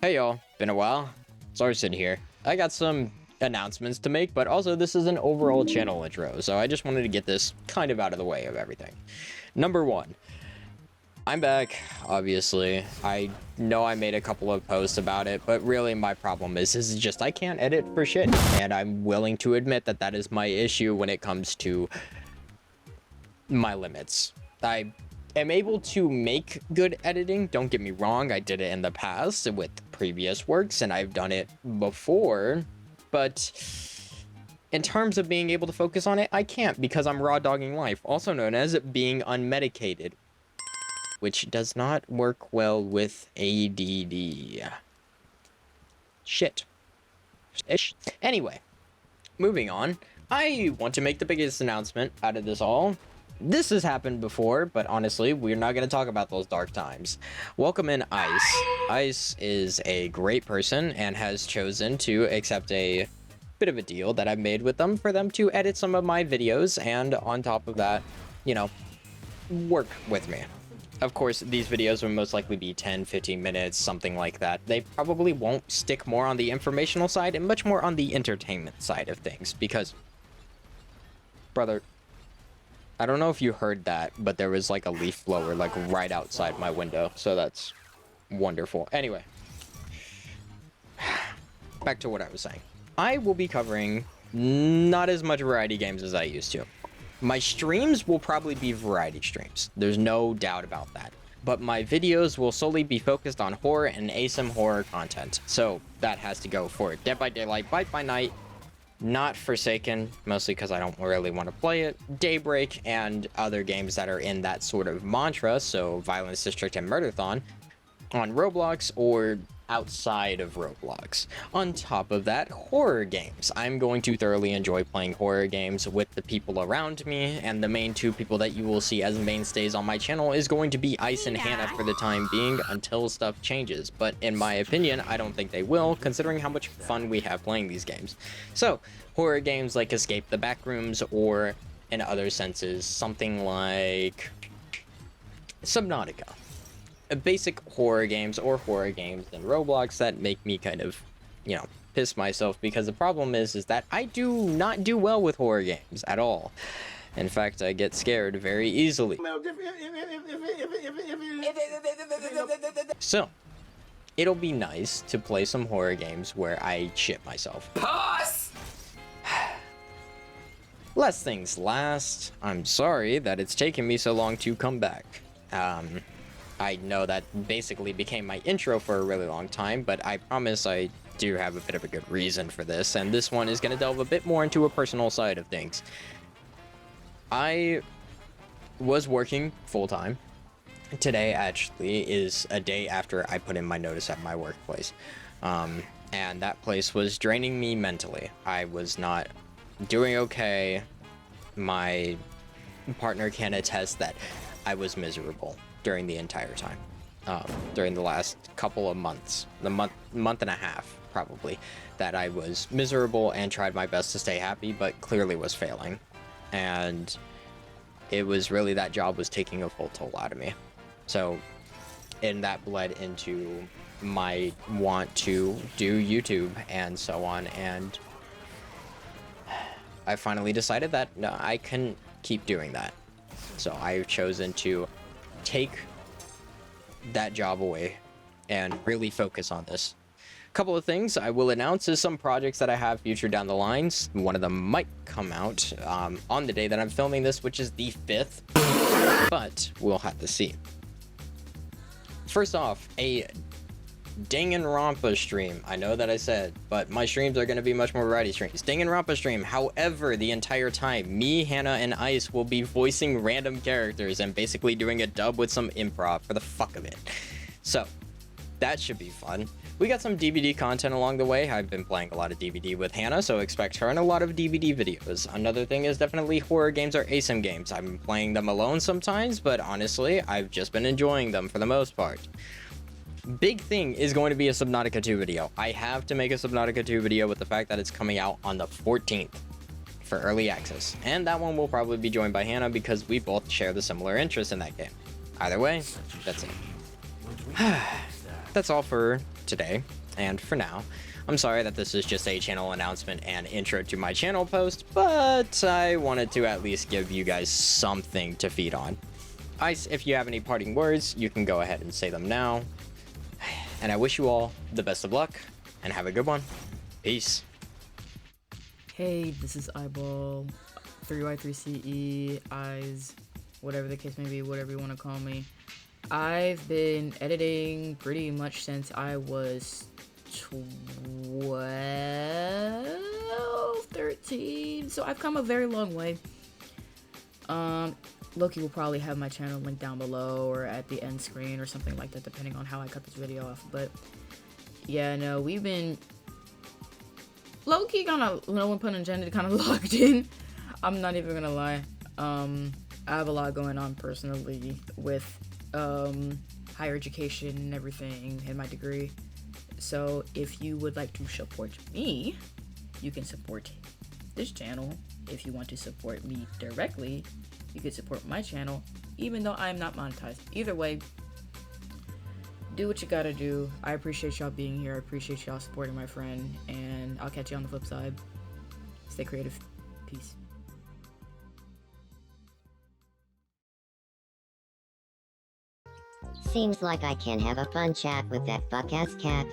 Hey y'all, been a while. It's Arson here. I got some announcements to make, but also this is an overall channel intro, so I just wanted to get this kind of out of the way of everything. Number one, I'm back, obviously. I know I made a couple of posts about it, but really my problem is just I can't edit for shit, and I'm willing to admit that that is my issue when it comes to my limits. I am able to make good editing, don't get me wrong, I did it in the past with previous works and I've done it before, but in terms of being able to focus on it, I can't because I'm raw dogging life, also known as being unmedicated, which does not work well with ADD. Shit. Anyway, moving on, I want to make the biggest announcement out of this all. This has happened before, but honestly, we're not going to talk about those dark times. Welcome in Ice. Ice is a great person and has chosen to accept a bit of a deal that I've made with them for them to edit some of my videos and on top of that, you know, work with me. Of course, these videos will most likely be 10-15 minutes, something like that. They probably won't stick more on the informational side and much more on the entertainment side of things because, brother, I don't know if you heard that, but there was like a leaf blower like right outside my window, so that's wonderful. Anyway, back to what I was saying. I will be covering not as much variety games as I used to. My streams will probably be variety streams. There's no doubt about that. But my videos will solely be focused on horror and asym horror content. So that has to go for Dead by Daylight, Bite by Night, not Forsaken, mostly because I don't really want to play it, Daybreak, and other games that are in that sort of mantra, so Violence District and Murderthon, on Roblox or outside of Roblox. On top of that, horror games. I'm going to thoroughly enjoy playing horror games with the people around me, and the main two people that you will see as mainstays on my channel is going to be Ice and Hannah for the time being until stuff changes. But in my opinion, I don't think they will, considering how much fun we have playing these games. So, horror games like Escape the Backrooms, or in other senses, something like Subnautica. Basic horror games or horror games in Roblox that make me kind of, you know, piss myself, because the problem is that I do not do well with horror games at all. In fact, I get scared very easily. So, it'll be nice to play some horror games where I shit myself. Pause! Less things last. I'm sorry that it's taken me so long to come back. I know that basically became my intro for a really long time, but I promise I do have a bit of a good reason for this, and this one is going to delve a bit more into a personal side of things. I was working full-time. Today, actually, is a day after I put in my notice at my workplace, and that place was draining me mentally. I was not doing okay. My partner can attest that I was miserable during the entire time, during the last couple of months, the month and a half probably, that I was miserable and tried my best to stay happy, but clearly was failing. And it was really, that job was taking a full toll out of me. So, and that bled into my want to do YouTube and so on, and I finally decided that no, I couldn't keep doing that. So I've chosen to take that job away and really focus on this. A couple of things I will announce is some projects that I have future down the lines. One of them might come out on the day that I'm filming this, which is the 5th, but we'll have to see. First off, a Danganronpa stream. I know that I said, but my streams are going to be much more variety streams. Danganronpa stream. However, the entire time, me, Hannah, and Ice will be voicing random characters and basically doing a dub with some improv for the fuck of it. So, that should be fun. We got some DVD content along the way. I've been playing a lot of DVD with Hannah, so expect her in a lot of DVD videos. Another thing is definitely horror games or asym games. I'm playing them alone sometimes, but honestly, I've just been enjoying them for the most part. Big thing is going to be a Subnautica 2 video. I have to make a Subnautica 2 video with the fact that it's coming out on the 14th for early access. And that one will probably be joined by Hannah because we both share the similar interest in that game. Either way, that's it. That's all for today. And for now, I'm sorry that this is just a channel announcement and intro to my channel post, but I wanted to at least give you guys something to feed on. Ice, if you have any parting words, you can go ahead and say them now. And I wish you all the best of luck, and have a good one. Peace. Hey, this is Eyeball, 3Y3CE, Eyes, whatever the case may be, whatever you want to call me. I've been editing pretty much since I was 12, 13, so I've come a very long way. Loki will probably have my channel linked down below or at the end screen or something like that, depending on how I cut this video off. But yeah, no, we've been low-key kind of, no one pun intended, kind of locked in. I'm not even gonna lie. I have a lot going on personally with higher education and everything in my degree. So if you would like to support me, you can support this channel. If you want to support me directly, you can support my channel, even though I'm not monetized. Either way, do what you gotta do. I appreciate y'all being here. I appreciate y'all supporting my friend, and I'll catch you on the flip side. Stay creative. Peace. Seems like I can have a fun chat with that fuck-ass cat.